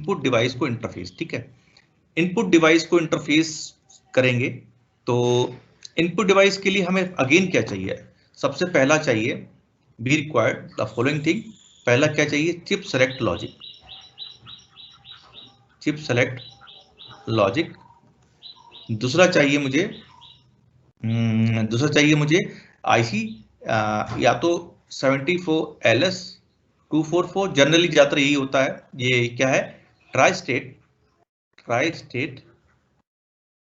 Input device को interface, ठीक है। इनपुट डिवाइस को इंटरफेस करेंगे तो इनपुट डिवाइस के लिए हमें अगेन क्या चाहिए, सबसे पहला चाहिए be required the following thing. पहला क्या चाहिए, chip select logic, chip select logic. दूसरा चाहिए मुझे आईसी या तो 74LS244, जनरली ज्यादातर यही होता है। ये क्या है, ट्राई स्टेट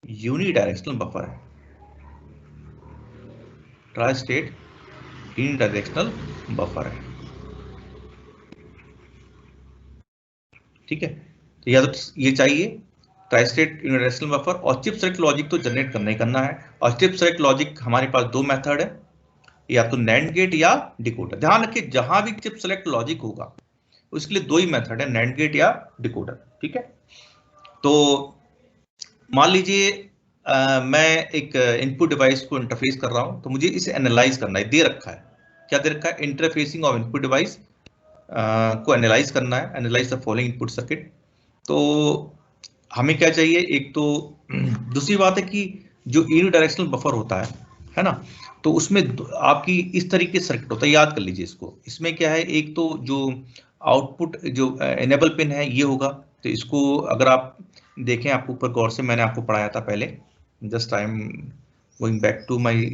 यूनिडायरेक्शनल बफर है, ट्राई स्टेट यूनिडायरेक्शनल बफर है, ठीक है। तो या तो ये चाहिए ट्राई स्टेट यूनिडायरेक्शनल बफर, और चिप सेलेक्ट लॉजिक तो जनरेट करना ही करना है। और चिप सेलेक्ट लॉजिक हमारे पास दो मेथड है, या तो नैंड गेट या डिकोडर। ध्यान रखिए जहां भी चिप सेलेक्ट लॉजिक होगा उसके लिए दो ही मेथड है, नैंड गेट या डिकोडर, ठीक है। तो मान लीजिए मैं एक इनपुट डिवाइस को इंटरफेस कर रहा हूं, तो मुझे इसे एनालाइज करना है, दे रखा है, क्या दे रखा है, इंटरफेसिंग ऑफ इनपुट डिवाइस को एनालाइज करना है, analyse the following input circuit. तो हमें क्या चाहिए, एक तो दूसरी बात है कि जो यूनिडायरेक्शनल बफर होता है ना, तो उसमें आपकी इस तरीके से सर्किट होता है, याद कर लीजिए इसको। इसमें क्या है, एक तो जो आउटपुट जो एनेबल पिन है ये होगा, तो इसको अगर आप देखें, आपको ऊपर गौर से मैंने आपको पढ़ाया था पहले, just I am going back to my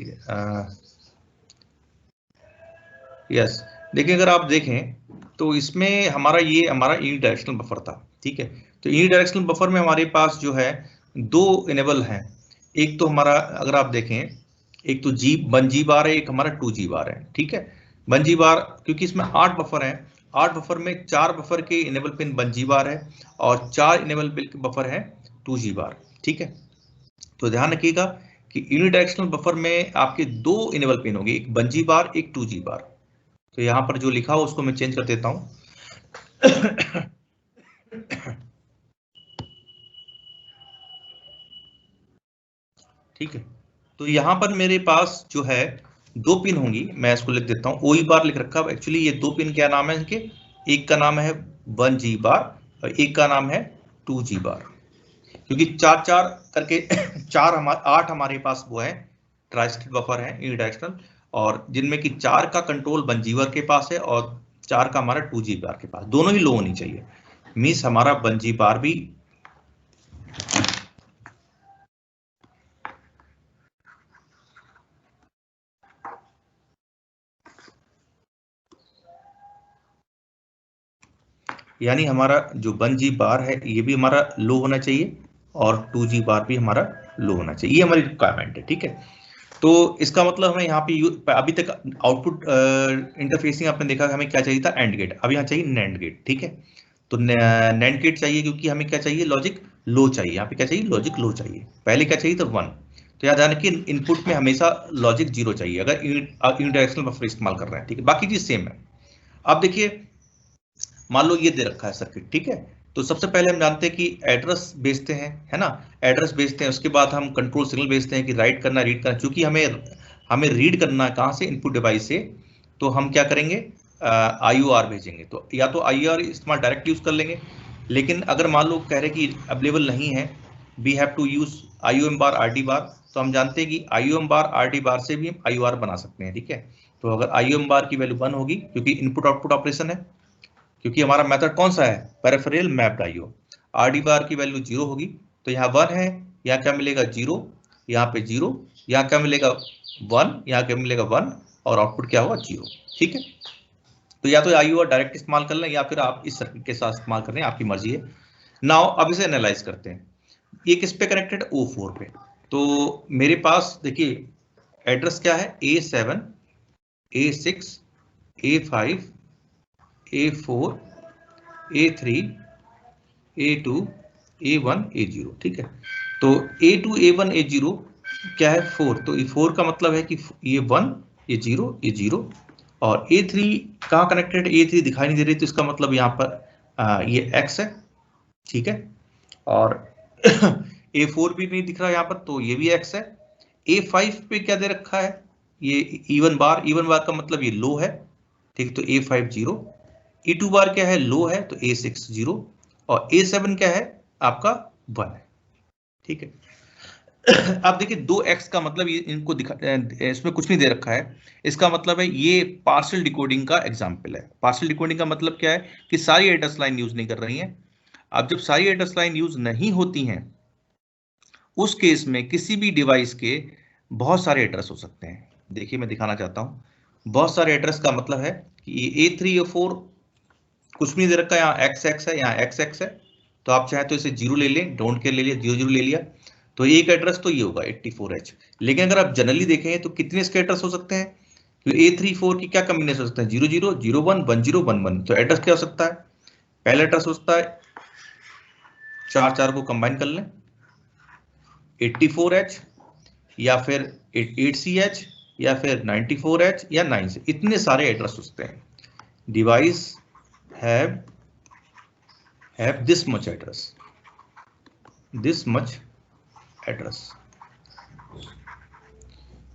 yes. देखिए अगर आप देखें तो इसमें हमारा यूनिडायरेक्शनल बफर था, ठीक है। तो यूनिडायरेक्शनल बफर में हमारे पास जो है दो इनेबल हैं। एक तो हमारा अगर आप देखें, एक तो वन जी बार है, एक हमारा 2G बार है, ठीक है। 1G बार क्योंकि इसमें 8 बफर हैं, 8 बफर में 4 बफर के इनेबल पिन 1G बार है और 4 इनेबल बफर है 2G बार, ठीक है। तो ध्यान रखिएगा कि यूनिडायरेक्शनल बफर में आपके दो इनेबल पिन होंगे, एक 1G बार, एक 2G बार। तो यहां पर जो लिखा हो उसको मैं चेंज कर देता हूं। ठीक है, तो यहां पर मेरे पास जो है दो पिन होंगी, मैं इसको लिख देता हूं, OE बार लिख रखा है। एक्चुअली ये दो पिन क्या नाम है इनके, एक का नाम है 1G बार और एक का नाम है 2G बार, क्योंकि चार चार करके आठ हमारे पास वो है ट्राइस्टेड बफर है यूनिडायरेक्शनल, और जिनमें कि 4 का कंट्रोल 1G बार के पास है और 4 का हमारा 2G बार के पास, दोनों ही लो होनी चाहिए। मीन्स हमारा 1G बार भी यानी हमारा जो 1G बार है ये भी हमारा लो होना चाहिए और 2G बार भी हमारा लो होना चाहिए, ये हमारी रिक्वायरमेंट है, ठीक है। तो इसका मतलब हमें यहाँ पे अभी तक आउटपुट इंटरफेसिंग आपने देखा, हमें क्या चाहिए था, एंड गेट, अब यहाँ चाहिए नैंड गेट, ठीक है। तो नैंड गेट चाहिए क्योंकि हमें क्या चाहिए, लॉजिक लो चाहिए, यहाँ पे क्या चाहिए, लॉजिक लो चाहिए। पहले क्या चाहिए था, 1। तो याद रखिए इनपुट में हमेशा लॉजिक 0 चाहिए अगर यूनिडायरेक्शनल बफर इस्तेमाल कर रहे हैं, ठीक है। बाकी चीज सेम है। अब देखिए मान लो ये दे रखा है सर्किट, ठीक है। तो सबसे पहले हम जानते हैं कि एड्रेस भेजते हैं, है ना, एड्रेस भेजते हैं, उसके बाद हम कंट्रोल सिग्नल भेजते हैं कि राइट करना, रीड करना। क्योंकि हमें रीड करना है कहाँ से, इनपुट डिवाइस से, तो हम क्या करेंगे, IOR भेजेंगे। तो या तो IOR इस्तेमाल डायरेक्ट यूज कर लेंगे, लेकिन अगर मान लो कह रहे कि अवेलेबल नहीं है, we have to use IOM bar RD bar, तो हम जानते हैं कि IOM बार RD बार से भी हम IOR बना सकते हैं, ठीक है। तो अगर IOM बार की वैल्यू 1 होगी, क्योंकि इनपुट आउटपुट ऑपरेशन है, क्योंकि हमारा मेथड कौन सा है, पेरिफेरल मैप्ड IO, RD बार की वैल्यू 0 होगी, तो यहाँ 1 है, यहाँ क्या मिलेगा 0, यहाँ पे 0, यहाँ क्या मिलेगा 1, यहाँ क्या मिलेगा 1, और आउटपुट क्या होगा 0, ठीक है। तो या तो IO डायरेक्ट इस्तेमाल कर लें या फिर आप इस सर्किट के साथ इस्तेमाल कर लें, आपकी मर्जी है। नाउ अब इसे एनालाइज करते हैं, ये किस पे कनेक्टेड, O4 पे। तो मेरे पास देखिए एड्रेस क्या है, A7 A6 A5 A4 A3 A2 A1 A0, ठीक है। तो A2 A1 A0 क्या है, 4, तो ये 4 का मतलब है कि ये 1 ये 0 ये 0, और A3 कहाँ कनेक्टेड, A3 दिखाई नहीं दे रही, तो इसका मतलब यहाँ पर ये X है, ठीक है। और A4 भी नहीं दिख रहा यहाँ पर, तो ये भी X है। A5 पे क्या दे रखा है, ये इवन बार का मतलब ये लो है, ठीक। तो A5 0, E2 बार क्या है, लो है, तो A6 0, और A7 क्या है आपका 1 है, ठीक है। अब देखिए 2x का मतलब ये इनको दिखा, इसमें कुछ नहीं दे रखा है, इसका मतलब है ये पार्शियल डिकोडिंग का एग्जांपल है। पार्शियल डिकोडिंग का मतलब क्या है कि सारी एड्रेस लाइन यूज नहीं कर रही हैं। अब जब सारी एड्रेस लाइन यूज नहीं होती हैं उस केस में किसी भी डिवाइस के बहुत सारे एड्रेस हो सकते हैं। देखिए मैं दिखाना चाहता हूं, बहुत सारे एड्रेस का मतलब है कि ये A3 A4 कुछ भी नहीं दे रखा है, यहाँ XX है, यहाँ XX है, तो आप चाहे तो इसे 0 ले लें, डोंट केयर ले लिया, 0 0 ले लिया, तो एक एड्रेस तो ये होगा 84H। लेकिन अगर आप जनरली देखें तो कितने इसके एड्रेस हो सकते हैं, तो A34 की क्या कॉम्बिनेशन हो सकता है, 0 0 0 1 1 0 1 1। तो एड्रेस क्या हो सकता है, पहला एड्रेस हो सकता है 4 4 को कंबाइन कर लें 84H, या फिर 8CH, या फिर 94H, या 9 से, इतने सारे एड्रेस हो सकते हैं। Device have this much address, this much address,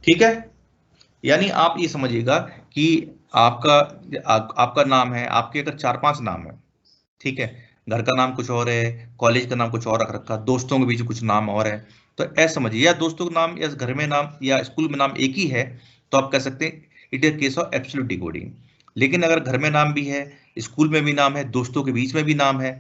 ठीक है। यानी आप ये समझिएगा कि आपका नाम है, आपके अगर 4-5 नाम है, ठीक है, घर का नाम कुछ और है, कॉलेज का नाम कुछ और रख रखा, दोस्तों के बीच कुछ नाम और है, तो ऐसा समझिए, या दोस्तों का नाम या घर में नाम या स्कूल में नाम एक ही है, तो आप कह सकते हैं it is case of absolute decoding. लेकिन अगर घर में नाम भी है, स्कूल में भी नाम है, दोस्तों के बीच में भी नाम है,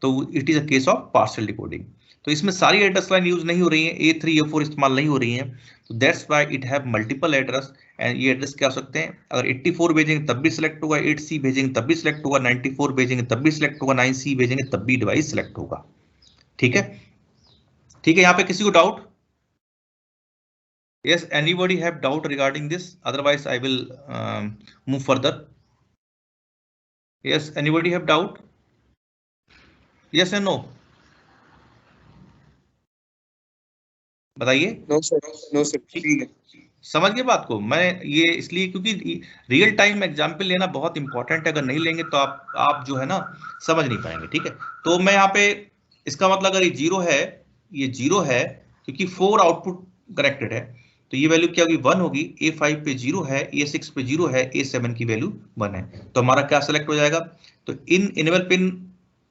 तो it is a case of partial decoding. तो इसमें सारी एड्रेस लाइन यूज नहीं हो रही है, A3 A4 इस्तेमाल नहीं हो रही है, तो that's why it have multiple address. And ये एड्रेस क्या हो सकते हैं, अगर 84 भेजेंगे तब भी सिलेक्ट होगा, 8C भेजेंगे तब भी सिलेक्ट होगा, 94 भेजेंगे तब भी सिलेक्ट होगा, 9C भेजेंगे तब भी डिवाइस सिलेक्ट होगा, ठीक है। ठीक है, यहाँ पे किसी को doubt? Yes, anybody have doubt regarding this? Otherwise I will move further. Yes, anybody have doubt? Yes and no? बताइए। नो सर ठीक है। समझ गए बात को? मैं ये इसलिए क्योंकि रियल टाइम एग्जाम्पल लेना बहुत इंपॉर्टेंट है, अगर नहीं लेंगे तो आप जो है ना समझ नहीं पाएंगे, ठीक है। तो मैं यहाँ पे इसका मतलब अगर ये 0 है, ये 0 है क्योंकि 4 आउटपुट कनेक्टेड है, तो ये वैल्यू क्या होगी, 1 होगी। A5 पे 0 है, A6 पे 0 है, A7 की वैल्यू 1 है, तो हमारा क्या सेलेक्ट हो जाएगा, तो इन इनेबल पिन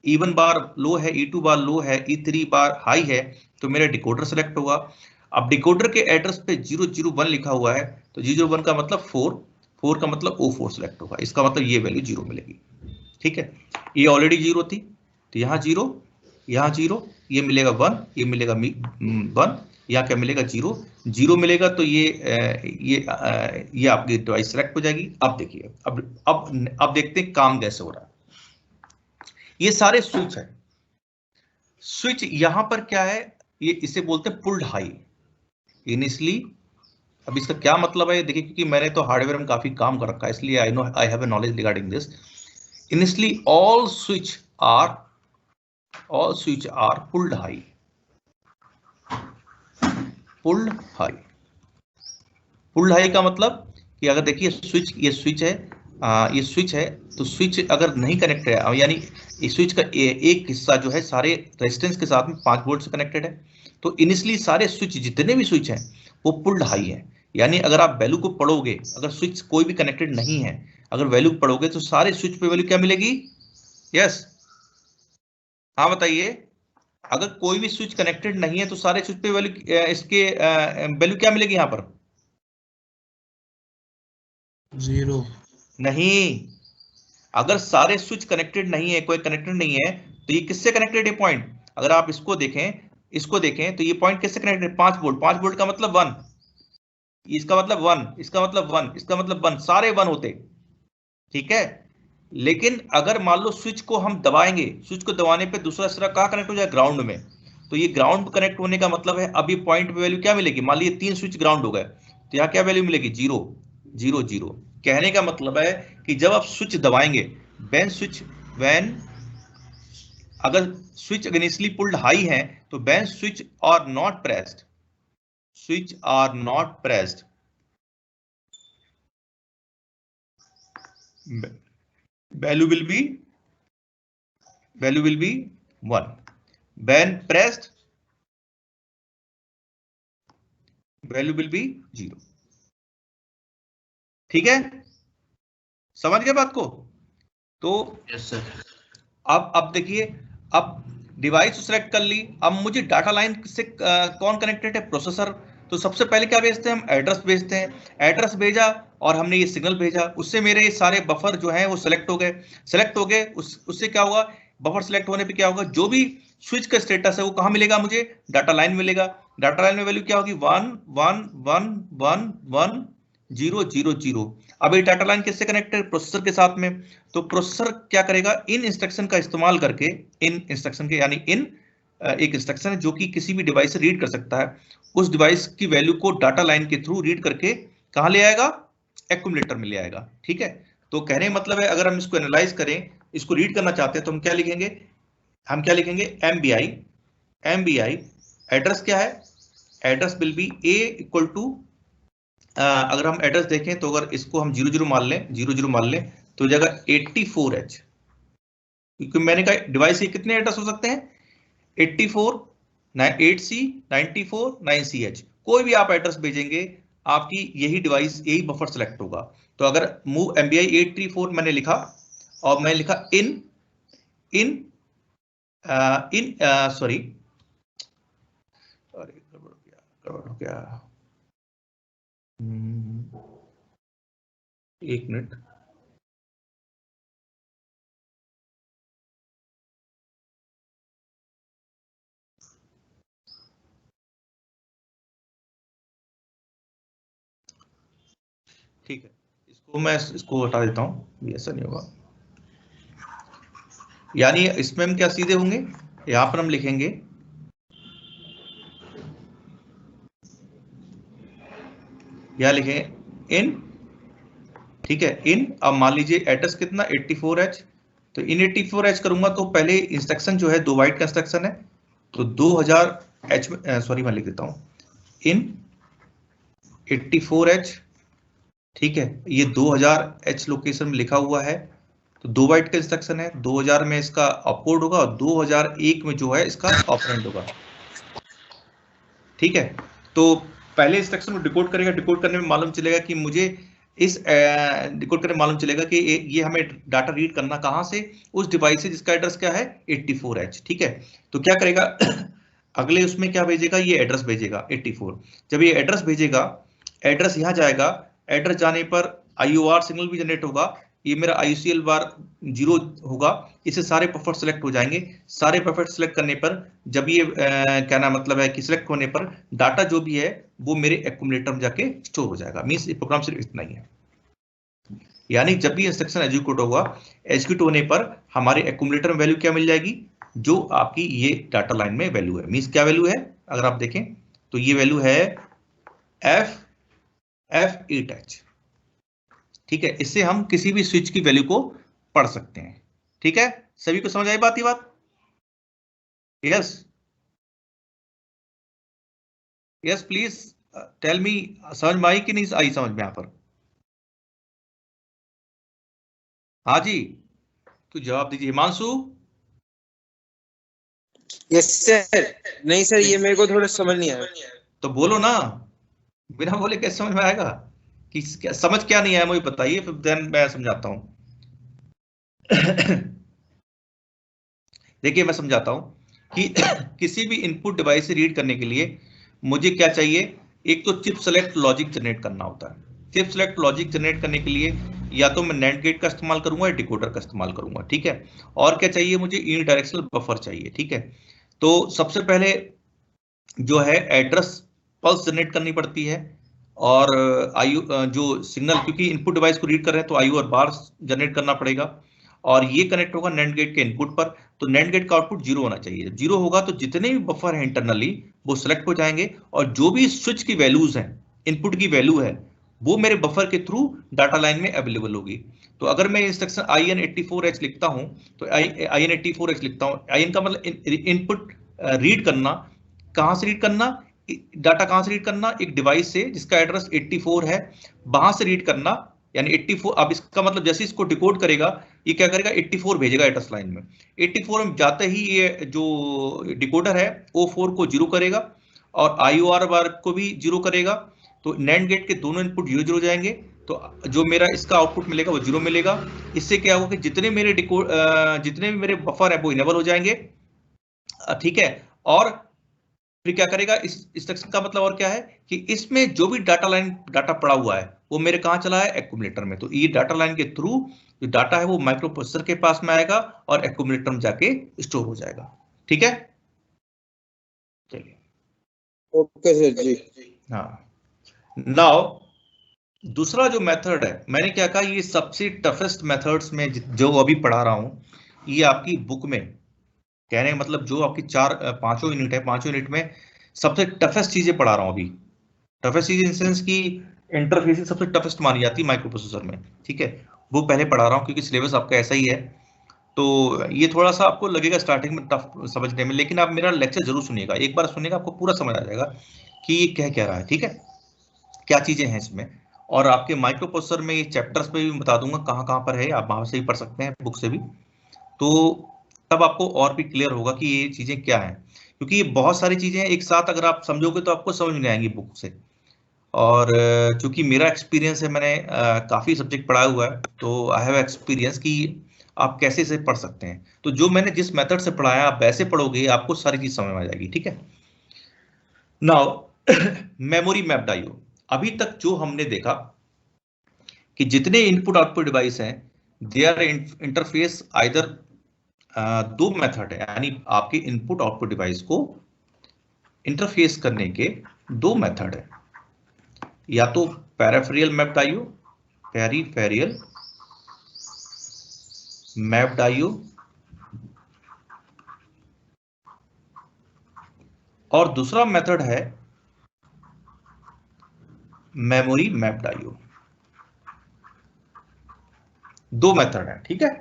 E1 बार लो है, E2 बार लो है, E3 बार हाई है, तो मेरा डिकोडर सेलेक्ट होगा। अब डिकोडर के एड्रेस पे 001 लिखा हुआ है, तो 001 का मतलब 4 का मतलब O4 सेलेक्ट होगा, इसका मतलब ये वैल्यू 0 मिलेगी, ठीक है। ये ऑलरेडी 0 थी, तो यहाँ 0, यहाँ 0, ये मिलेगा 1, ये मिलेगा 1, यहाँ क्या मिलेगा 0 0 मिलेगा, तो ये आपकी डिवाइस सेलेक्ट हो जाएगी। अब देखिए, अब देखते हैं काम कैसे हो रहा है। ये सारे स्विच है, स्विच यहां पर क्या है, ये इसे बोलते हैं पुल्ड हाई इनिशियली। अब इसका क्या मतलब है, देखिए, क्योंकि मैंने तो हार्डवेयर में काफी काम कर रखा है, इसलिए I have a knowledge regarding this. Initially all switch are pulled high, pulled high. Pulled high का मतलब कि अगर देखिए स्विच, ये स्विच है, ये स्विच है, तो स्विच अगर नहीं कनेक्टेड है, यानी इस स्विच का एक हिस्सा जो है सारे रेजिस्टेंस के साथ में 5 वोल्ट से कनेक्टेड है, तो इनिशियली सारे स्विच, जितने भी स्विच हैं वो पुल्ड हाई है। यानी अगर आप वैल्यू को पढ़ोगे, अगर स्विच कोई भी कनेक्टेड नहीं है, अगर वैल्यू पढ़ोगे तो सारे स्विच पे वैल्यू क्या मिलेगी? यस, हाँ बताइए। अगर कोई भी स्विच कनेक्टेड नहीं है तो सारे स्विच पे वैल्यू, इसके वैल्यू क्या मिलेगी यहाँ पर? 0 नहीं, अगर सारे स्विच कनेक्टेड नहीं है, कोई कनेक्टेड नहीं है, तो ये किससे कनेक्टेड है पॉइंट? अगर आप इसको देखें तो ये पॉइंट किससे कनेक्टेड है? 5 वोल्ट, 5 वोल्ट का मतलब 1, इसका मतलब 1, इसका मतलब 1, इसका मतलब 1, सारे 1 होते, ठीक है। लेकिन अगर मान लो स्विच को हम दबाएंगे, स्विच को दबाने पे दूसरा सिरा कहाँ कनेक्ट हो जाए? ग्राउंड में। तो ये ग्राउंड कनेक्ट होने का मतलब है अभी पॉइंट पे वैल्यू क्या मिलेगी? मान लीजिए 3 स्विच ग्राउंड हो गए, तो यहाँ क्या वैल्यू मिलेगी? 0 0 0। कहने का मतलब है कि जब आप स्विच दबाएंगे, वैन अगर स्विच इनिशियली पुल्ड हाई है, तो when switch are not pressed, value will be 1, when pressed value will be 0, ठीक है, समझ गए बात को? तो यस सर। अब देखिए, अब डिवाइस सेलेक्ट कर ली, अब मुझे डाटा लाइन से कौन कनेक्टेड है, प्रोसेसर। तो सबसे पहले क्या भेजते हैं हम, एड्रेस भेजते हैं। एड्रेस भेजा और हमने ये सिग्नल भेजा, उससे मेरे ये सारे बफर जो हैं वो सिलेक्ट हो गए। सिलेक्ट हो गए, उससे क्या होगा, बफर सिलेक्ट होने पे क्या होगा, जो भी स्विच का स्टेटस है वो कहाँ मिलेगा, मुझे डाटा लाइन मिलेगा। डाटा लाइन में वैल्यू क्या होगी, 1 1 1 1 1 0 0 0। अब ये डाटा लाइन किससे कनेक्टेड है, प्रोसेसर के साथ में। तो प्रोसेसर क्या करेगा, इन इंस्ट्रक्शन का इस्तेमाल करके, इन इंस्ट्रक्शन के यानी इन एक इंस्ट्रक्शन है जो कि किसी भी डिवाइस से रीड कर सकता है, उस डिवाइस की वैल्यू को डाटा लाइन के थ्रू रीड करके कहां ले आएगा, एक्यूमुलेटर में ले आएगा। ठीक है, तो कहने मतलब है अगर हम इसको एनालाइज करें, इसको रीड करना चाहते हैं तो हम क्या लिखेंगे, MBI एड्रेस क्या है, address will be A equal to, अगर हम एड्रेस देखें तो अगर इसको हम 00 मान लें, 00 मान लें तो जगह 84H, क्योंकि मैंने कहा डिवाइस के कितने एड्रेस हो सकते हैं, 84 8C 94 9CH, कोई भी आप एड्रेस भेजेंगे आपकी यही डिवाइस यही बफर सेलेक्ट होगा। तो अगर मूव MBI 834 मैंने लिखा और मैंने लिखा इन सॉरी गड़बड़ हो गया, एक मिनट, ठीक है, इसको हटा देता हूं, ऐसा नहीं होगा। यानी इसमें हम क्या सीधे होंगे, यहां पर हम लिखेंगे या लिखेंगे इन, ठीक है, इन। अब मान लीजिए एड्रेस कितना 84H, तो इन 84H करूंगा तो पहले इंस्ट्रक्शन जो है 2 बाइट का इंस्ट्रक्शन है, तो 2000H में, सॉरी मैं लिख देता हूं इन 84H, ठीक है, ये 2000H लोकेशन में लिखा हुआ है, तो 2 बाइट का इंस्ट्रक्शन है, 2000 में इसका ऑपकोड होगा और 2001 में जो है इसका ऑपरेंड होगा। ठीक है, तो पहले इंस्ट्रक्शन को डिकोड करेगा, डिकोड करने में मालूम चलेगा कि मुझे इस डिकोड करने में मालूम चलेगा कि ये हमें डाटा रीड करना कहां से, उस डिवाइस से जिसका एड्रेस क्या है 84H। ठीक है, तो क्या करेगा अगले उसमें क्या भेजेगा, ये एड्रेस भेजेगा 84। जब ये एड्रेस भेजेगा, एड्रेस यहां जाएगा, एड्रेस जाने पर IOR सिग्नल भी जनरेट होगा, ये मेरा IUCL बार 0 होगा, इससे सारे बफर सेलेक्ट हो जाएंगे। सारे बफर सेलेक्ट करने पर जब ये क्या नाम मतलब है कि सिलेक्ट होने पर डाटा जो भी है वो मेरे एक्यूमुलेटर में जाके स्टोर हो जाएगा। मींस ये प्रोग्राम सिर्फ इतना ही है, यानी जब भी इंस्ट्रक्शन एग्जीक्यूट होगा, एग्जीक्यूट होने पर हमारे एक्यूमुलेटर में वैल्यू क्या मिल जाएगी, जो आपकी ये डाटा लाइन में वैल्यू है। मींस क्या वैल्यू है, अगर आप देखें तो ये वैल्यू है F8H। ठीक है, इससे हम किसी भी स्विच की वैल्यू को पढ़ सकते हैं। ठीक है, सभी को समझ आई बात, ये बात, yes yes please tell me, समझ में आई कि नहीं आई समझ में यहाँ पर, हाँ जी, तो जवाब दीजिए हिमांशु। यस सर, नहीं सर ये मेरे को थोड़ा समझ नहीं आया। तो बोलो ना, बिना बोले कैसे समझ में आएगा, कि समझ क्या नहीं आया मुझे बताइए, फिर देन मैं समझाता हूं। देखिए मैं समझाता हूं कि किसी भी इनपुट डिवाइस से रीड करने के लिए मुझे क्या चाहिए, एक तो चिप सेलेक्ट लॉजिक जनरेट करना होता है। चिप सेलेक्ट लॉजिक जनरेट करने के लिए या तो मैं NAND गेट का इस्तेमाल करूंगा या डिकोडर का इस्तेमाल करूंगा। ठीक है, और क्या चाहिए मुझे, यूनिडायरेक्शनल बफर चाहिए। ठीक है, तो सबसे पहले जो है एड्रेस पल्स जनरेट करनी पड़ती है, और जो सिग्नल, क्योंकि इनपुट डिवाइस को रीड कर रहे हैं तो IO और बार जनरेट करना पड़ेगा, और ये कनेक्ट होगा NAND गेट के इनपुट पर। तो NAND गेट का आउटपुट 0 होना चाहिए। जब 0 होगा तो जितने भी बफर हैं इंटरनली वो सिलेक्ट हो जाएंगे, और जो भी स्विच की वैल्यूज हैं, इनपुट की वैल्यू है, वो मेरे बफर के थ्रू डाटा लाइन में अवेलेबल होगी। तो अगर मैं इंस्ट्रक्शन IN84H लिखता हूं, तो IN84H लिखता हूं, IN का मतलब इनपुट रीड करना, कहां से रीड करना, डाटा कहां से रीड करना, एक डिवाइस से जिसका एड्रेस 84 है, वहां से रीड करना, यानी 84। अब इसका मतलब जैसे इसको डिकोड करेगा, ये क्या करेगा, 84 भेजेगा एड्रेस लाइन में। 84 में जाते ही ये जो डिकोडर है O4 को 0 करेगा, और IOR बार को भी 0 करेगा, तो NAND गेट के दोनों इनपुट 0 0 जाएंगे, तो जो मेरा इसका आउटपुट मिलेगा वो 0 मिलेगा। इससे क्या होगा कि जितने भी मेरे बफर है वो इनेबल हो जाएंगे, ठीक है। और फिर क्या करेगा इस इंस्ट्रक्शन का मतलब और क्या है कि इसमें जो भी डाटा पड़ा हुआ है वो मेरे कहां चला है, एक्यूमुलेटर में। तो ये डाटा लाइन के थ्रू जो डाटा है वो माइक्रो प्रोसेसर के पास में आएगा और एक्यूमुलेटर में जाके स्टोर हो जाएगा। ठीक है, चलिए। ओके सर जी। हाँ, नाउ दूसरा जो मेथड है, मैंने क्या कहा, ये सबसे टफेस्ट मेथड्स में जो अभी पढ़ा रहा हूं, ये आपकी बुक में, कहने का मतलब जो आपकी पांचों यूनिट है, पांचों यूनिट में सबसे टफेस्ट चीजें पढ़ा रहा हूं अभी। टफेस्ट चीज इन सेंस की इंटरफेसिंग सबसे टफेस्ट मानी जाती है माइक्रो प्रोसेसर में। ठीक है, वो पहले पढ़ा रहा हूँ क्योंकि सिलेबस आपका ऐसा ही है, तो ये थोड़ा सा आपको लगेगा स्टार्टिंग में टफ समझने में, लेकिन आप मेरा लेक्चर जरूर सुनिएगा, एक बार सुनिएगा आपको पूरा समझ आ जाएगा कि ये कह रहा है। ठीक है, क्या चीजें हैं इसमें, और आपके माइक्रो प्रोसेसर में ये चैप्टर्स पे भी बता दूंगा कहाँ कहाँ पर है, आप वहां से भी पढ़ सकते हैं बुक से भी, तो तब आपको और भी क्लियर होगा कि ये चीजें क्या हैं, क्योंकि ये बहुत सारी चीजें हैं एक साथ, अगर आप समझोगे तो आपको समझ नहीं आएंगी बुक से। और चूंकि मेरा एक्सपीरियंस है, मैंने काफी सब्जेक्ट पढ़ाया हुआ है, तो आई हैव एक्सपीरियंस कि आप कैसे से पढ़ सकते हैं। तो जो मैंने जिस मेथड से पढ़ाया आप वैसे पढ़ोगे, आपको सारी चीज समझ में आ जाएगी। ठीक है, नाउ मेमोरी मैप्ड आईओ। अभी तक जो हमने देखा कि जितने इनपुट आउटपुट डिवाइस हैं, दे आर इंटरफेस आइदर, दो मेथड है, यानी आपके इनपुट आउटपुट डिवाइस को इंटरफेस करने के दो मेथड है, या तो peripheral mapped IO, peripheral mapped IO, और दूसरा मेथड है मेमोरी मैप्ड आईओ। दो मेथड है, ठीक है।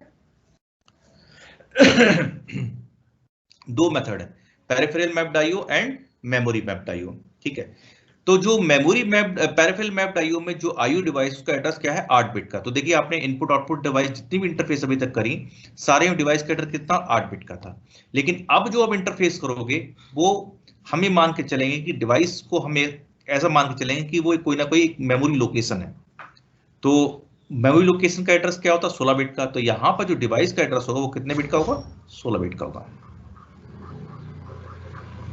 दो मेथड है, peripheral mapped IO and memory mapped IO. ठीक है, तो जो memory mapped peripheral mapped IO में जो आईओ डिवाइस का एड्रेस क्या है, 8 बिट का। तो देखिए आपने इनपुट आउटपुट डिवाइस जितनी भी इंटरफेस अभी तक करी, सारे डिवाइस का एड्रेस कितना, 8 बिट का था। लेकिन अब जो अब इंटरफेस करोगे वो हमें मान के चलेंगे कि डिवाइस को हमें ऐसा मान के चलेंगे कि वो कोई ना कोई मेमोरी लोकेशन है। तो मेमोरी लोकेशन का एड्रेस क्या होता है, 16 बिट का। तो यहां पर जो डिवाइस का एड्रेस होगा वो कितने बिट का होगा, 16 बिट का होगा।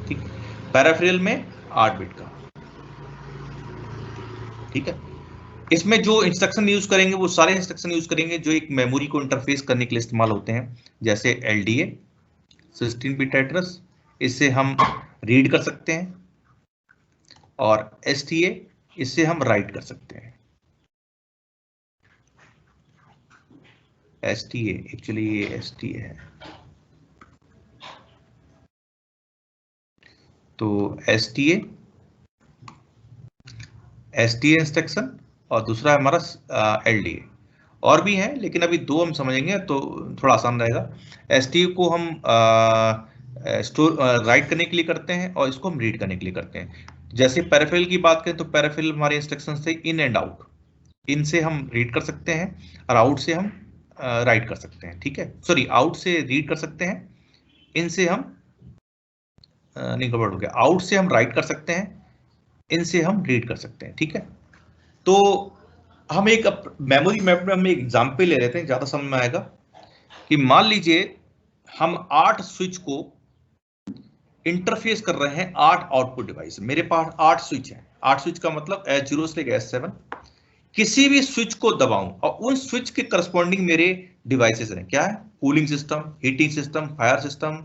ठीक, पेरिफेरल में 8 बिट का। ठीक है, इसमें जो इंस्ट्रक्शन यूज करेंगे वो सारे इंस्ट्रक्शन यूज करेंगे जो एक मेमोरी को इंटरफेस करने के लिए इस्तेमाल होते हैं, जैसे LDA 16 बिट एड्रेस, इससे हम रीड कर सकते हैं, और STA, इससे हम राइट कर सकते हैं। STA एक्चुअली ये STA है, तो STA इंस्ट्रक्शन, और दूसरा हमारा LDA। और भी हैं लेकिन अभी दो हम समझेंगे तो थोड़ा आसान रहेगा। STA को हम स्टोर राइट करने के लिए करते हैं, और इसको हम रीड करने के लिए करते हैं। जैसे पेरिफेरल की बात करें तो पेरिफेरल हमारे इंस्ट्रक्शन से इन एंड आउट, इन से हम रीड कर सकते हैं और आउट से हम राइट कर सकते हैं। ठीक है, सॉरी, आउट से रीड कर सकते हैं, इन से हम नहीं, गड़बड़ हो गया, आउट से हम राइट कर सकते हैं, इनसे हम रीड कर सकते हैं। ठीक है, तो हम एक मेमोरी मैप में हम एक एग्जांपल ले लेते हैं, ज्यादा समझ में आएगा। कि मान लीजिए हम 8 स्विच को इंटरफेस कर रहे हैं, 8 आउटपुट डिवाइस, मेरे पास 8 स्विच हैं। 8 स्विच का मतलब S0 से S7, किसी भी स्विच को दबाऊं और उन स्विच के करस्पॉन्डिंग मेरे डिवाइसेस हैं, क्या है, cooling system, heating system, fire system,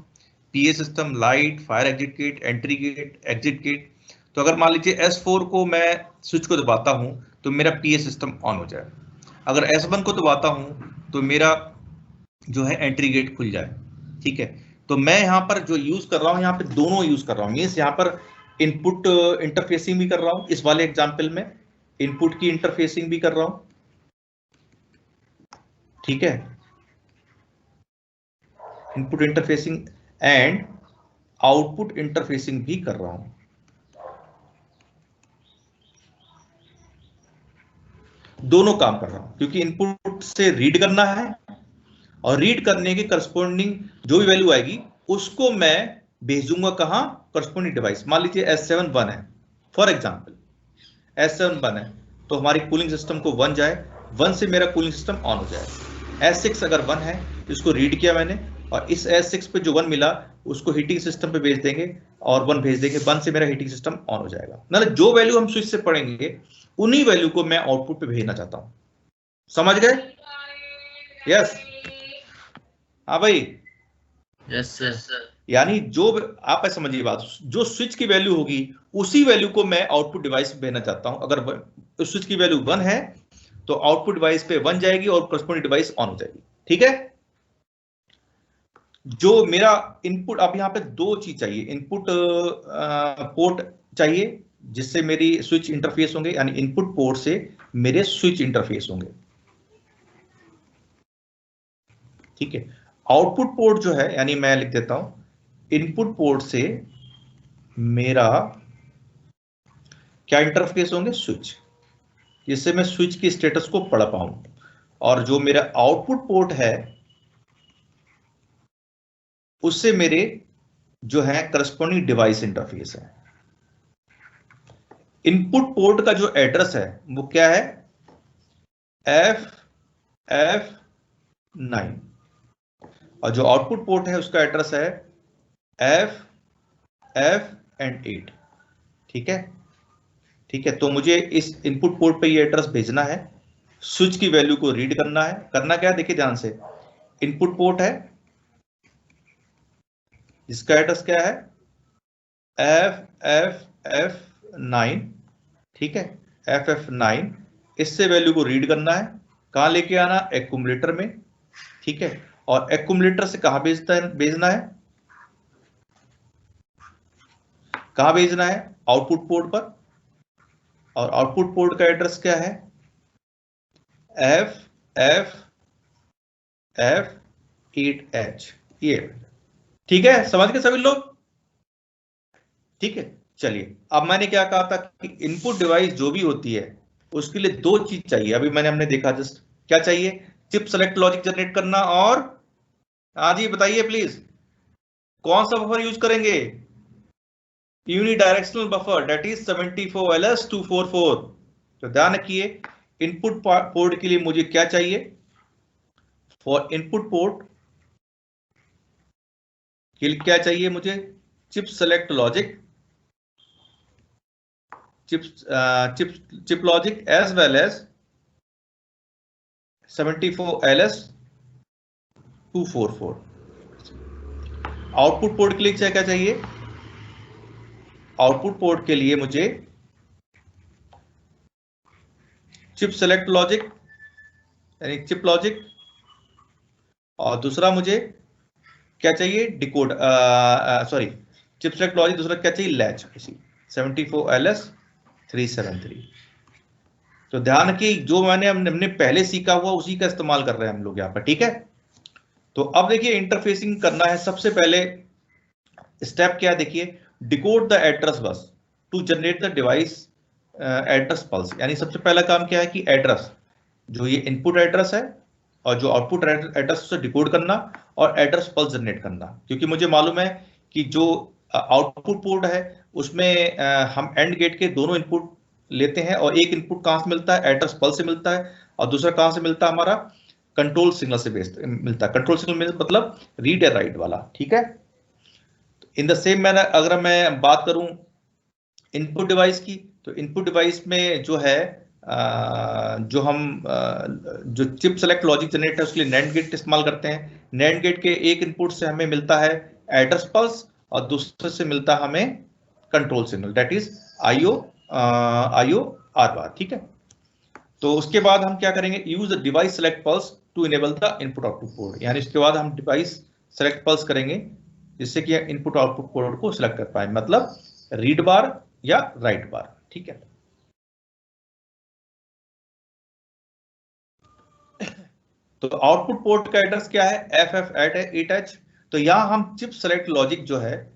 PA system, light, fire exit gate, entry gate, exit gate. तो अगर मान लीजिए S4 को मैं स्विच को दबाता हूं तो मेरा PA सिस्टम ऑन हो जाए, अगर S1 को दबाता हूं तो मेरा जो है एंट्री गेट खुल जाए। ठीक है, तो मैं यहाँ पर जो यूज कर रहा हूँ, यहाँ पे दोनों यूज कर रहा हूँ, मीन्स यहाँ पर इनपुट इंटरफेसिंग भी कर रहा हूँ, इस वाले एग्जाम्पल में इनपुट की इंटरफेसिंग भी कर रहा हूँ। ठीक है, input interfacing and output interfacing भी कर रहा हूं। दोनों काम कर रहा हूं, क्योंकि इनपुट से रीड करना है और रीड करने के करस्पॉन्डिंग जो भी वैल्यू आएगी उसको मैं भेजूंगा कहां, करस्पॉन्डिंग डिवाइस। मान लीजिए S7 1 है, फॉर एग्जांपल S7 1 है, तो हमारी कूलिंग सिस्टम को 1 जाए, 1 से मेरा कूलिंग सिस्टम ऑन हो जाए। S6 अगर 1 है, इसको रीड किया मैंने, और इस S6 पे जो 1 मिला उसको हीटिंग सिस्टम पे भेज देंगे और 1 भेज देंगे, 1 से मेरा हीटिंग सिस्टम ऑन हो जाएगा। मतलब जो वैल्यू हम स्विच से पढ़ेंगे उन्हीं वैल्यू को मैं आउटपुट पे भेजना चाहता हूं। समझ गए? यस। हाँ भाई। Yes sir. यानी जो आप ऐसे समझिए बात, जो स्विच की वैल्यू होगी उसी वैल्यू को मैं आउटपुट डिवाइस पे भेजना चाहता हूं। अगर स्विच की वैल्यू 1 है तो आउटपुट डिवाइस पे 1 जाएगी और करस्पॉन्डिंग डिवाइस ऑन हो जाएगी। ठीक है? जो मेरा इनपुट, अब यहां पे दो चीज चाहिए, इनपुट पोर्ट चाहिए जिससे मेरी स्विच इंटरफेस होंगे, यानी इनपुट पोर्ट से मेरे स्विच इंटरफेस होंगे। ठीक है? आउटपुट पोर्ट जो है, यानी मैं लिख देता हूं इनपुट पोर्ट से मेरा क्या इंटरफेस होंगे, स्विच, जिससे मैं स्विच की स्टेटस को पढ़ पाऊं। और जो मेरा आउटपुट पोर्ट है उससे मेरे जो है करस्पॉन्डिंग डिवाइस इंटरफेस है। इनपुट पोर्ट का जो एड्रेस है वो क्या है, FF9, और जो आउटपुट पोर्ट है उसका एड्रेस है FF8। ठीक है? ठीक है, तो मुझे इस इनपुट पोर्ट पे ये एड्रेस भेजना है, स्विच की वैल्यू को रीड करना है। करना क्या है, देखिए ध्यान से, इनपुट पोर्ट है इसका एड्रेस क्या है, FF9। ठीक है? FF9, इससे वैल्यू को रीड करना है, कहां लेके आना, एक्यूमुलेटर में। ठीक है? और एक्यूमुलेटर से कहां भेजना है, कहां भेजना है, आउटपुट पोर्ट पर। और आउटपुट पोर्ट का एड्रेस क्या है, FF8H। ये, ठीक है? समझ गए सभी लोग? ठीक है, चलिए। अब मैंने क्या कहा था कि इनपुट डिवाइस जो भी होती है उसके लिए दो चीज चाहिए। अभी हमने देखा जस्ट, क्या चाहिए, चिप सेलेक्ट लॉजिक जनरेट करना, और हाँ जी बताइए प्लीज, कौन सा बफर यूज करेंगे, unidirectional buffer, that is 74LS244। तो ध्यान रखिए, इनपुट पोर्ट के लिए मुझे क्या चाहिए, फॉर इनपुट पोर्ट के लिए क्या चाहिए मुझे, chip select logic, chip logic as well as 74LS244। Output port के लिए क्या चाहिए, आउटपुट पोर्ट के लिए मुझे चिप सेलेक्ट लॉजिक यानी चिप लॉजिक, और दूसरा मुझे क्या चाहिए, decode, sorry, chip select logic, दूसरा क्या चाहिए, लैच, 74LS373। तो ध्यान की, जो हमने पहले सीखा हुआ उसी का इस्तेमाल कर रहे हैं हम लोग यहाँ पर। ठीक है? तो अब देखिए इंटरफेसिंग करना है। सबसे पहले स्टेप क्या है, देखिए, decode the address bus to generate the device address pulse. यानी सबसे पहला काम क्या है कि एड्रेस, जो ये इनपुट एड्रेस है और जो आउटपुट एड्रेस उसे डिकोड करना और एड्रेस पल्स जनरेट करना। क्योंकि मुझे मालूम है कि जो आउटपुट पोर्ट है उसमें हम एंड गेट के दोनों इनपुट लेते हैं, और एक इनपुट कहां से मिलता है, एड्रेस पल्स से मिलता है, और दूसरा कहां से मिलता है, हमारा कंट्रोल सिग्नल से मिलता है। कंट्रोल सिग्नल मतलब रीड या राइट वाला। ठीक है? इन द सेम मैनर अगर मैं बात करूं इनपुट डिवाइस की, तो इनपुट डिवाइस में जो है जो हम जो चिप सेलेक्ट लॉजिक जनरेटर उसके लिए नैंड गेट इस्तेमाल करते हैं। नैंड गेट के एक इनपुट से हमें मिलता है एड्रेस पल्स और दूसरे से मिलता है हमें control signal, that is IO R bar. ठीक है? तो उसके बाद हम क्या करेंगे, use the device select pulse to enable the input output port. यानी इसके बाद हम डिवाइस सेलेक्ट पल्स करेंगे जिससे कि इनपुट आउटपुट पोर्ट को सिलेक्ट कर पाए, मतलब रीड बार या राइट बार। ठीक है? तो आउटपुट पोर्ट का एड्रेस क्या है, FF8H। तो यहां हम चिप सेलेक्ट लॉजिक जो है,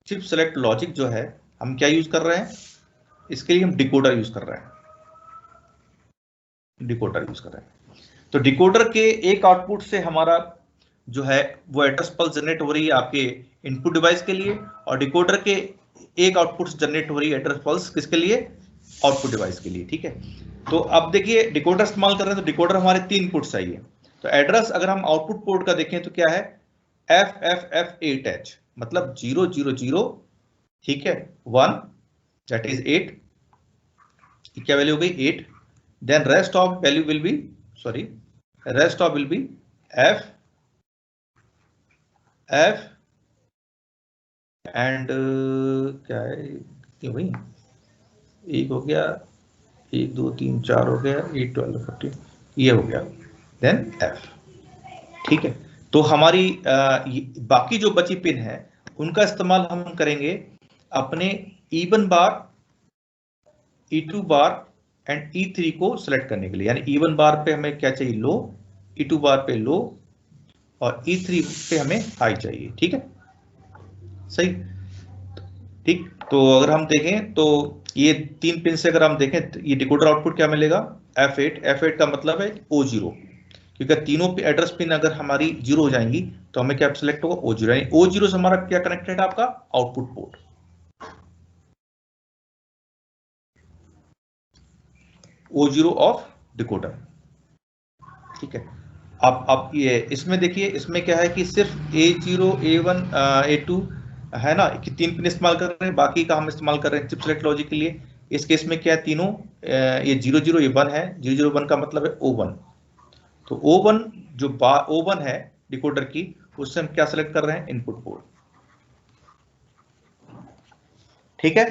चिप सेलेक्ट लॉजिक जो है हम क्या यूज कर रहे हैं, इसके लिए हम डिकोडर यूज कर रहे हैं, डिकोडर यूज कर रहे हैं। तो डिकोडर के एक आउटपुट से हमारा जो है वो एड्रेस पल्स जनरेट हो रही है आपके इनपुट डिवाइस के लिए, और डिकोडर के एक आउटपुट से जनरेट हो रही है एड्रेस पल्स किसके लिए, आउटपुट डिवाइस के लिए। ठीक है? तो अब देखिए डिकोडर इस्तेमाल कर रहे हैं, तो डिकोडर हमारे 3 इनपुट चाहिए। तो एड्रेस अगर हम आउटपुट पोर्ट का देखें तो क्या है FFF8H, मतलब 000, ठीक है, 1 दैट इज 8, क्या वैल्यू हो गई 8, then rest of value will be rest of will be F and क्या है ये भाई, एक हो गया, 1 2 3 4 हो गया, 8 12 14 ये हो गया, देन F, ठीक है। तो हमारी बाकी जो बची पिन है उनका इस्तेमाल हम करेंगे अपने E1 bar, E2 bar and E3 को सिलेक्ट करने के लिए। यानी E1 बार पे हमें क्या चाहिए, लो, E2 बार पे लो और E3 पे हमें हाई चाहिए, ठीक है, सही, ठीक। तो अगर हम देखें तो ये 3 पिन से अगर हम देखें तो ये डिकोडर आउटपुट क्या मिलेगा F8 का मतलब है O0, क्योंकि तीनों एड्रेस पिन अगर हमारी 0 हो जाएंगी तो हमें क्या सिलेक्ट होगा O0, यानी O0 से हमारा क्या कनेक्टेड है आपका output port, O0 of decoder, ठीक है। अब ये इसमें देखिए, इसमें क्या है कि सिर्फ A0 A1 A2 है ना कि 3 पिन इस्तेमाल कर रहे हैं, बाकी का हम इस्तेमाल कर रहे हैं चिप सेलेक्ट लॉजिक के लिए। इस केस में क्या है, तीनों ये 00 ये 1 है, 001 का मतलब है O1, तो O1 जो O1 है डिकोडर की, उससे हम क्या सेलेक्ट कर रहे हैं, इनपुट पोर्ट, ठीक है।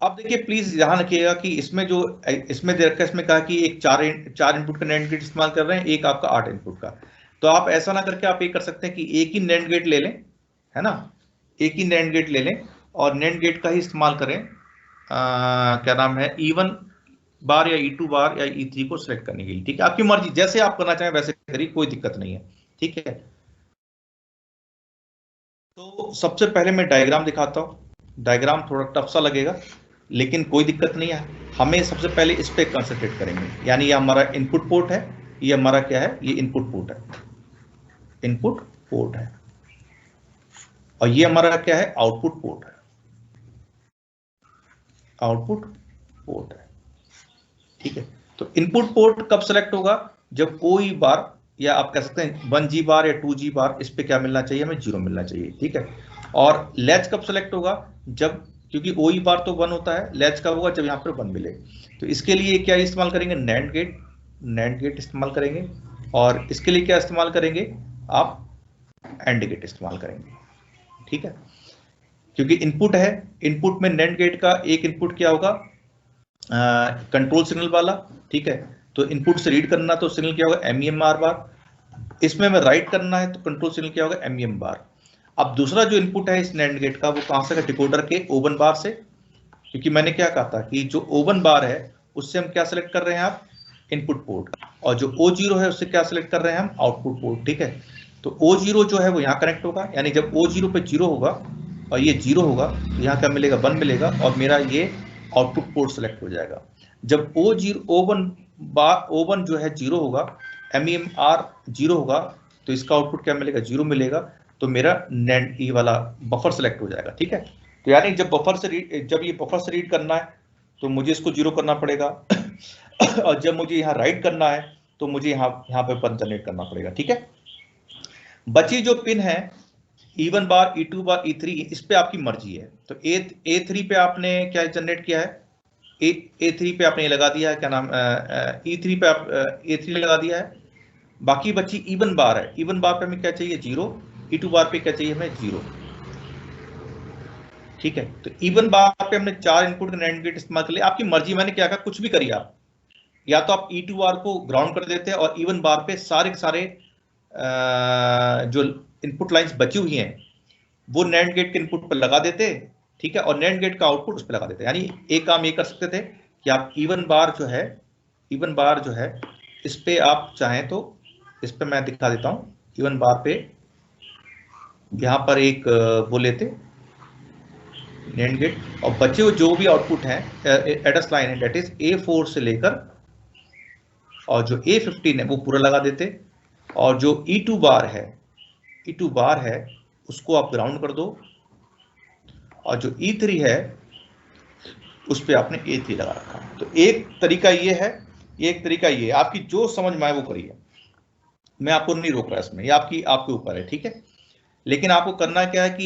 अब देखिए प्लीज ध्यान रखिएगा कि इसमें जो इसमें दे रखा है, इसमें कहा कि एक 4 इनपुट का नैंड गेट इस्तेमाल कर रहे हैं, एक आपका 8 इनपुट का। तो आप ऐसा ना करके आप ये कर सकते हैं कि एक ही नैंड गेट ले लें, है ना, एक ही नैंड गेट ले लें और नैंड गेट का ही इस्तेमाल करें, क्या नाम है, E1 बार या E2 बार या E3 को सिलेक्ट करने के लिए, ठीक है। आपकी मर्जी, जैसे आप करना चाहें वैसे करिए, कोई दिक्कत नहीं है, ठीक है। तो सबसे पहले मैं डायग्राम दिखाता हूँ, डायग्राम थोड़ा टफ सा लगेगा लेकिन कोई दिक्कत नहीं है, हमें सबसे पहले इस पे कंसंट्रेट करेंगे। यानी ये हमारा इनपुट पोर्ट है, ये हमारा क्या है, ये इनपुट पोर्ट है, इनपुट पोर्ट है, और ये हमारा क्या है, आउटपुट पोर्ट है, आउटपुट पोर्ट है, ठीक है। तो इनपुट पोर्ट कब सेलेक्ट होगा, जब कोई बार, या आप कह सकते हैं 1G बार या 2G बार, इस पे क्या मिलना चाहिए, हमें 0 मिलना चाहिए, ठीक है। और लैच कब सेलेक्ट होगा, जब, क्योंकि OE बार तो 1 होता है, लैच कब होगा, जब यहाँ पर 1 मिले। तो इसके लिए क्या इस्तेमाल करेंगे, नैंड गेट इस्तेमाल करेंगे, और इसके लिए क्या इस्तेमाल करेंगे आप, एंड गेट इस्तेमाल करेंगे, ठीक है। क्योंकि इनपुट है, इनपुट में नैंड गेट का एक इनपुट क्या होगा, कंट्रोल सिग्नल वाला, ठीक है। तो इनपुट से रीड करना तो सिग्नल क्या होगा, MEMR बार, इसमें हमें राइट करना है तो कंट्रोल सिग्नल क्या होगा, MEM बार। अब दूसरा जो इनपुट है इस नैंड गेट का, वो कहां से, डिकोडर के O1 बार से, क्योंकि मैंने क्या कहा था कि जो O1 बार है उससे हम क्या सेलेक्ट कर रहे हैं आप, इनपुट पोर्ट, और जो O0 है उससे क्या सेलेक्ट कर रहे हैं हम, आउटपुट पोर्ट, ठीक है। तो O0 जो है वो यहाँ कनेक्ट होगा, यानी जब O0 पे 0 होगा और ये 0 होगा तो यहाँ क्या मिलेगा, 1 मिलेगा, और मेरा ये आउटपुट पोर्ट सेलेक्ट हो जाएगा। जब O1 जो है 0 होगा, MEMR 0 होगा, तो इसका आउटपुट क्या मिलेगा, 0 मिलेगा, तो मेरा नैंड ई वाला बफर सेलेक्ट हो जाएगा, ठीक है। तो यानी जब ये बफर से रीड करना है तो मुझे इसको 0 करना पड़ेगा और जब मुझे यहाँ राइट करना है तो मुझे यहाँ पे 1 जनरेट करना पड़ेगा, ठीक है। बची जो पिन है E1 बार, E2 बार, E3, इस पे आपकी मर्जी है। तो A3 पे आपने क्या जनरेट किया है, A3 पे आपने ये लगा दिया है, क्या नाम, E3 पे आप A3 लगा दिया है। बाकी बची E1 बार है, E1 बार पे हमें क्या चाहिए, 0, E2 बार पे क्या चाहिए हमें, 0, ठीक है। तो E1 बार पे हमने 4 इनपुट का नैंड गेट इस्तेमाल कर लिया। आपकी मर्जी, मैंने क्या कहा, कुछ भी करिए आप, या तो आप E2 बार को ग्राउंड कर देते हैं और E1 बार पे सारे के सारे जो इनपुट लाइंस बची हुई हैं वो नैंड गेट के इनपुट पर लगा देते, ठीक है, और नैंड गेट का आउटपुट उस पर लगा देते। यानी एक काम ये कर सकते थे कि आप E1 बार जो है इस पे आप चाहें तो, इस पे मैं दिखा देता हूं, E1 बार पे यहाँ पर एक वो लेते नैंड गेट, और बचे हुए जो भी आउटपुट हैं एड्रेस लाइन है, दैट इज A4 से लेकर और जो A15 है वो पूरा लगा देते, और जो E2 बार है उसको आप ग्राउंड कर दो, और जो E3 है उस पे आपने A3 लगा रखा। तो एक तरीका ये है, ये एक तरीका ये है, आपकी जो समझ में आए वो करिए, मैं आपको नहीं रोक रहा इसमें, ये आपके ऊपर है, ठीक है। लेकिन आपको करना क्या है कि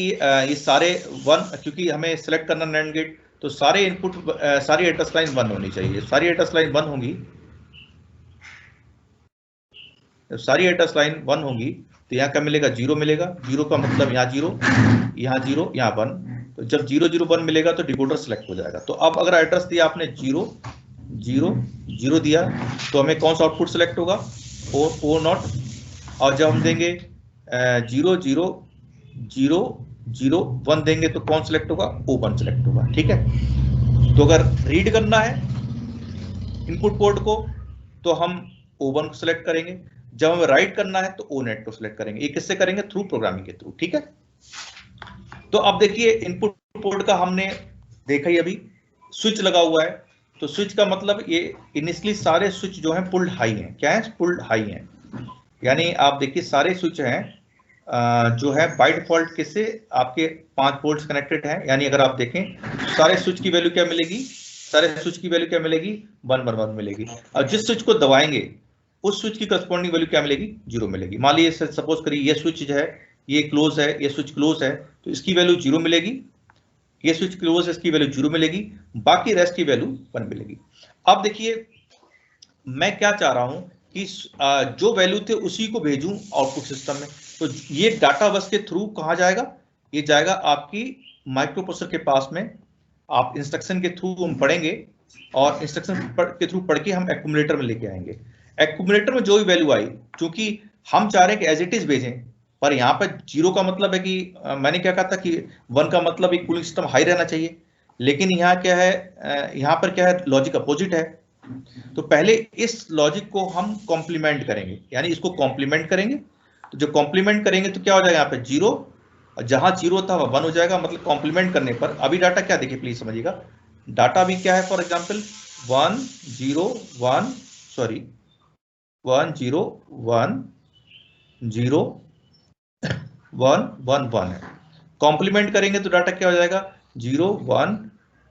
ये सारे वन, क्योंकि हमें सिलेक्ट करना नैंड गेट, तो सारे इनपुट सारी एड्रेस लाइन 1 होनी चाहिए। सारी एड्रेस लाइन 1 होंगी, जब सारी एड्रेस लाइन 1 होंगी तो यहाँ क्या मिलेगा, 0 मिलेगा। 0 का मतलब यहाँ 0, यहाँ 0, यहाँ 1। तो जब 0 0 1 मिलेगा तो डिकोडर सेलेक्ट हो जाएगा। तो अब अगर एड्रेस दिया आपने 0 0 0 दिया तो हमें कौन सा आउटपुट सेलेक्ट होगा, ओ नॉट। और जब हम देंगे 0 0 0 0 1 देंगे तो कौन सेलेक्ट होगा, O1 सेलेक्ट होगा, ठीक है। तो अगर रीड करना है इनपुट पोर्ट को तो हम O1 को सिलेक्ट करेंगे, जब हमें राइट करना है तो O-NET को सिलेक्ट करेंगे। ये किससे करेंगे, थ्रू प्रोग्रामिंग के थ्रू, ठीक है। तो अब देखिए इनपुट पोर्ट का हमने देखा ही, अभी स्विच लगा हुआ है, तो स्विच का मतलब ये इनिशियली सारे स्विच जो हैं पुल्ड हाई हैं। क्या है, पुल्ड हाई हैं, यानी आप देखिए सारे स्विच हैं जो है बाय डिफॉल्ट किससे, आपके 5 पोर्ट्स कनेक्टेड हैं। यानी अगर आप देखें सारे स्विच की वैल्यू क्या मिलेगी, सारे स्विच की वैल्यू क्या मिलेगी, 1 1 1 मिलेगी। और जिस स्विच को दबाएंगे उस स्विच की करस्पॉन्डिंग वैल्यू क्या मिलेगी, 0 मिलेगी। मान लीजिए सपोज करिए ये स्विच जो है ये क्लोज है, ये स्विच क्लोज है, तो इसकी वैल्यू 0 मिलेगी। ये स्विच क्लोज है, इसकी वैल्यू 0 मिलेगी, बाकी रेस्ट की वैल्यू 1 मिलेगी। अब देखिए मैं क्या चाह रहा हूं कि जो वैल्यू थे उसी को भेजूं आउटपुट सिस्टम में। तो ये डाटा बस के थ्रू कहां जाएगा, ये जाएगा आपकी माइक्रो प्रोसेसर के पास में। आप इंस्ट्रक्शन के थ्रू हम पढ़ेंगे और इंस्ट्रक्शन के थ्रू पढ़ के हम एक्यूमुलेटर में लेके आएंगे। एक्यूमुलेटर में जो भी वैल्यू आई, क्योंकि हम चाह रहे हैं कि एज इट इज भेजें, पर यहाँ पर 0 का मतलब है कि मैंने क्या कहा था कि 1 का मतलब एक कूलिंग सिस्टम हाई रहना चाहिए, लेकिन यहाँ क्या है, यहाँ पर क्या है, लॉजिक अपोजिट है। तो पहले इस लॉजिक को हम कॉम्प्लीमेंट करेंगे, यानी इसको कॉम्प्लीमेंट करेंगे। तो जो कॉम्प्लीमेंट करेंगे तो क्या हो जाएगा, यहाँ पे 0, और जहां 0 था वह 1 हो जाएगा। मतलब कॉम्प्लीमेंट करने पर अभी डाटा क्या, देखिए प्लीज समझिएगा, डाटा अभी क्या है, फॉर एग्जाम्पल 1 0 1 सॉरी 1 0 1 0 1 1 1 है। कॉम्प्लीमेंट करेंगे तो डाटा क्या हो जाएगा, 0 1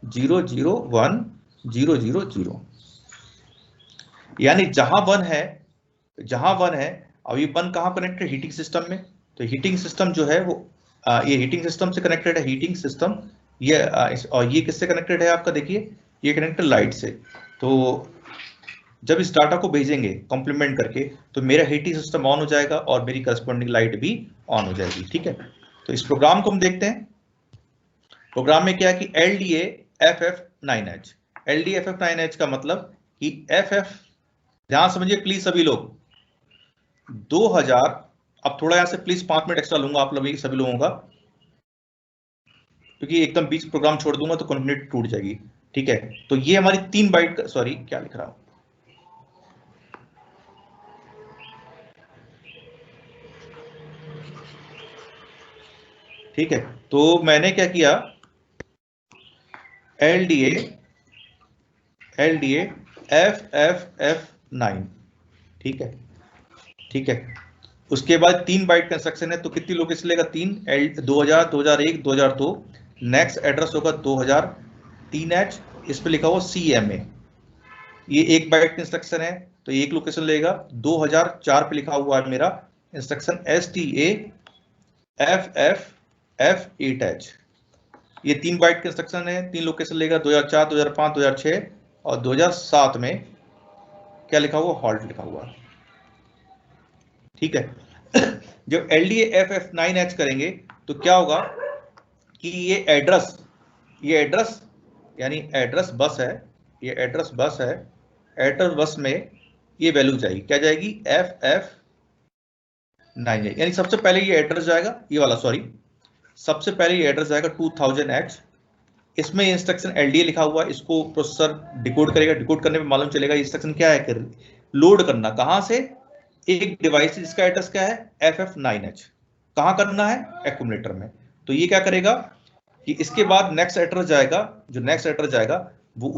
0 0 1 0 0 0। यानी जहां 1 है, जहां 1 है, अब ये 1 कहां कनेक्टेड, हीटिंग सिस्टम में। तो हीटिंग सिस्टम जो है वो ये हीटिंग सिस्टम से कनेक्टेड है, हीटिंग सिस्टम ये और ये किससे कनेक्टेड है आपका, देखिए ये कनेक्टेड लाइट से। तो जब इस डाटा को भेजेंगे कॉम्प्लीमेंट करके तो मेरा हीटिंग सिस्टम ऑन हो जाएगा और मेरी करस्पॉन्डिंग लाइट भी ऑन हो जाएगी, ठीक है। तो इस प्रोग्राम को हम देखते हैं। प्रोग्राम में क्या है कि LDA-FF9H, LDA-FF9H का मतलब कि FF, ध्यान समझिए प्लीज सभी लोग, 2000, अब थोड़ा यहां से प्लीज 5 मिनट एक्स्ट्रा लूंगा आप लोग सभी लोगों का, क्योंकि एकदम बीच प्रोग्राम छोड़ दूंगा तो कंटिन्यूटी टूट जाएगी, ठीक है। तो ये हमारी 3 बाइट, सॉरी क्या लिख रहा हूं, ठीक है। तो मैंने क्या किया, LDA-FFF9, ठीक है, ठीक है। उसके बाद 3 बाइट कंस्ट्रक्शन है, तो कितनी लोकेशन लेगा, 3, 2000 2001 2002। नेक्स्ट एड्रेस होगा 2003H, इस पे लिखा हुआ CMA, ये 1 बाइट इंस्ट्रक्शन है तो 1 लोकेशन लेगा। 2004 पे लिखा हुआ है मेरा इंस्ट्रक्शन STA-FFF8H, ये 3 बाइट का इंस्ट्रक्शन है, 3 लोकेशन लेगा, 2004 2005 2006 और 2007 में क्या लिखा हुआ, हॉल्ट लिखा हुआ, ठीक है। जब LDA-FF9H करेंगे तो क्या होगा कि ये एड्रेस यानी एड्रेस बस है, ये एड्रेस बस है, एड्रेस बस में ये वैल्यू जाएगी, क्या जाएगी, FF9, यानी सबसे पहले ये एड्रेस जाएगा, ये वाला सॉरी, सबसे पहले ये एड्रेस जाएगा 2000H। इसमें इंस्ट्रक्शन LDA लिखा हुआ है, इसको प्रोसेसर डिकोड करेगा। डिकोड करने में मालूम चलेगा इंस्ट्रक्शन क्या है, लोड करना कहां से, एक डिवाइस जिसका एड्रेस क्या है, FF9H, कहां करना है, एक्यूमुलेटर में। तो ये क्या करेगा कि इसके बाद नेक्स्ट एड्रेस जाएगा, जो नेक्स्ट एड्रेस जाएगा वो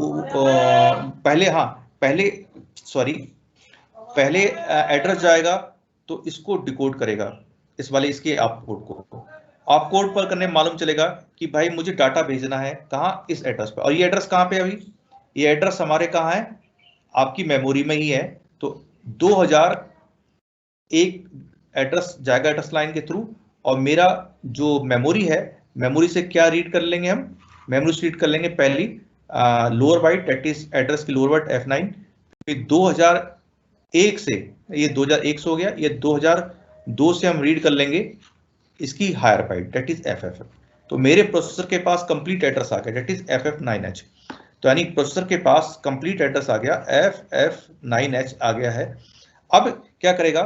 पहले एड्रेस जाएगा तो इसको डिकोड करेगा, इस वाले इसके आपकोड को। आपकोड पर करने में मालूम चलेगा कि भाई मुझे डाटा भेजना है कहाँ, इस एड्रेस पर। और ये एड्रेस कहाँ पे, अभी ये एड्रेस हमारे कहाँ है, आपकी मेमोरी में ही है, तो 2001 एड्रेस जाएगा एड्रेस लाइन के थ्रू, और मेरा जो मेमोरी है, मेमोरी से क्या रीड कर लेंगे हम, मेमोरी से रीड कर लेंगे पहली lower byte, that is address की लोअर बाइट F9, फिर 2001 से, ये 2001 से हो गया, ये 2002 से हम रीड कर लेंगे इसकी higher byte, that is FFF। तो मेरे प्रोसेसर के पास कंप्लीट एड्रेस आ गया, दैट इज FF9H। तो यानी प्रोसेसर के पास कंप्लीट एड्रेस आ गया, FF9H आ गया है। अब क्या करेगा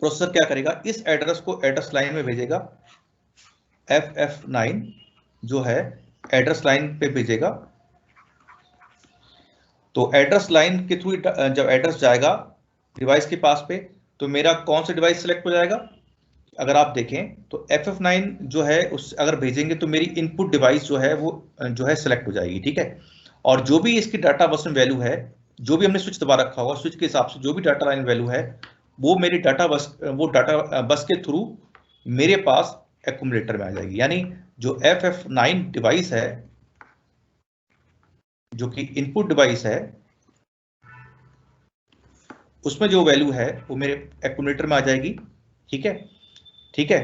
प्रोसेसर, क्या करेगा, इस एड्रेस को एड्रेस लाइन में भेजेगा, FF9 जो है एड्रेस लाइन पे भेजेगा। तो एड्रेस लाइन के थ्रू जब एड्रेस जाएगा डिवाइस के पास पे, तो मेरा कौन सा डिवाइस सिलेक्ट हो जाएगा, अगर आप देखें तो FF9 जो है उस अगर भेजेंगे तो मेरी इनपुट डिवाइस जो है वो जो है सिलेक्ट हो जाएगी, ठीक है। और जो भी इसकी डाटा बस में वैल्यू है, जो भी हमने स्विच दबा रखा होगा, स्विच के हिसाब से जो भी डाटा लाइन वैल्यू है, वो मेरी डाटा बस के थ्रू मेरे पास एक्यूमुलेटर में आ जाएगी। यानी जो FF9 डिवाइस है, जो कि इनपुट डिवाइस है, उसमें जो वैल्यू है वो मेरे एक्यूमुलेटर में आ जाएगी, ठीक है, ठीक है।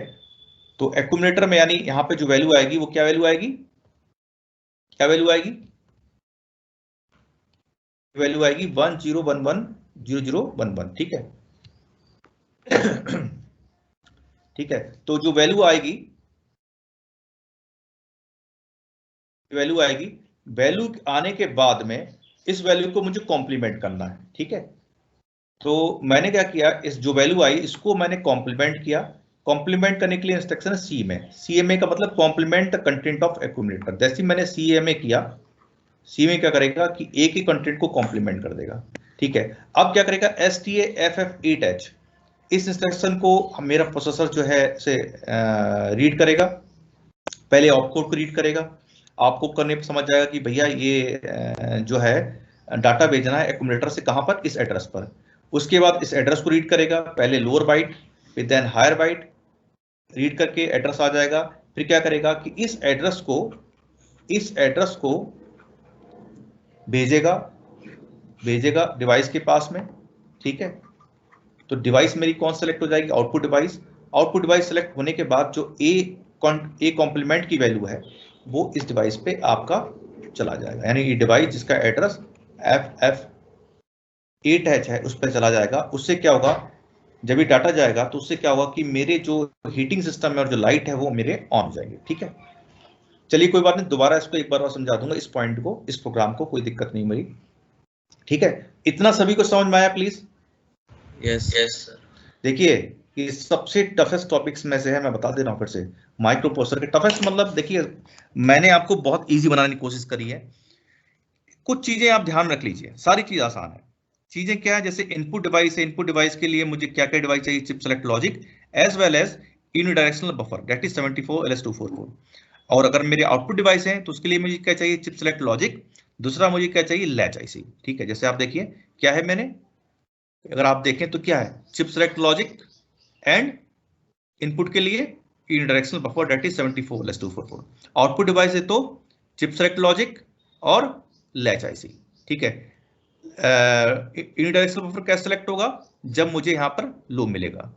तो एक्यूमुलेटर में यानी यहां पे जो वैल्यू आएगी वो क्या वैल्यू आएगी, क्या वैल्यू आएगी, वैल्यू आएगी 10110011, ठीक है। ठीक है, तो जो वैल्यू आएगी, वैल्यू आने के बाद में इस वैल्यू को मुझे कॉम्प्लीमेंट करना है, ठीक है। तो मैंने क्या किया, इस जो वैल्यू आई इसको मैंने कॉम्प्लीमेंट किया। कॉम्प्लीमेंट करने के लिए इंस्ट्रक्शन है CMA का मतलब complement the content of accumulator. जैसे मैंने CMA किया, CMA क्या करेगा कि एक ही कंटेंट को कॉम्प्लीमेंट कर देगा, ठीक है। अब क्या करेगा, STAFF8H, इस इंस्ट्रक्शन को मेरा प्रोसेसर जो है से रीड करेगा। पहले ऑपकोड को रीड करेगा, ऑपकोड करने पर समझ जाएगा कि भैया ये जो है डाटा भेजना है एक्यूमुलेटर से, कहां पर, इस एड्रेस पर। उसके बाद इस एड्रेस को रीड करेगा, पहले लोअर बाइट फिर देन हायर बाइट, रीड करके एड्रेस आ जाएगा। फिर क्या करेगा कि इस एड्रेस को भेजेगा डिवाइस के पास में, ठीक है। तो डिवाइस मेरी कौन सेलेक्ट हो जाएगी, आउटपुट डिवाइस सेलेक्ट होने के बाद जो ए कॉम्प्लीमेंट की वैल्यू है वो इस डिवाइस पे आपका चला जाएगा। यानी ये डिवाइस जिसका एड्रेस FF8H है उस पर चला जाएगा। उससे क्या होगा, जब ये डाटा जाएगा तो उससे क्या होगा कि मेरे जो हीटिंग सिस्टम है और जो लाइट है वो मेरे ऑन हो जाएंगे, ठीक है। चलिए कोई बात नहीं, दोबारा इसको एक बार और समझा दूंगा, इस पॉइंट को, इस प्रोग्राम को, कोई दिक्कत नहीं मेरी, ठीक है। इतना सभी को समझ में आया प्लीज? Yes sir. देखिए ये सबसे टफेस्ट टॉपिक्स में से है, मैं बता दे रहा हूँ फिर से। माइक्रो प्रोसेसर के टफेस्ट मतलब, देखिए मैंने आपको बहुत इजी बनाने की कोशिश करी है। कुछ चीजें आप ध्यान रख लीजिए, सारी चीज आसान है। चीजें क्या है, जैसे इनपुट डिवाइस है, इनपुट डिवाइस के लिए मुझे क्या क्या डिवाइस चाहिए, chip select logic as well as unidirectional buffer, that is 74LS244। और अगर मेरे आउटपुट डिवाइस हैं तो उसके लिए मुझे क्या चाहिए, चिप सेलेक्ट लॉजिक, दूसरा मुझे क्या चाहिए, लैच IC, ठीक है। जैसे आप देखिए क्या है, मैंने अगर आप देखें तो क्या है, chip select logic and input के लिए unidirectional buffer, that is 74LS244। Output device है तो चिप सेलेक्ट लॉजिक और लैच IC, ठीक है। यूनिडायरेक्शनल बफर कैसे सेलेक्ट होगा, जब मुझे यहाँ पर लो मिलेगा,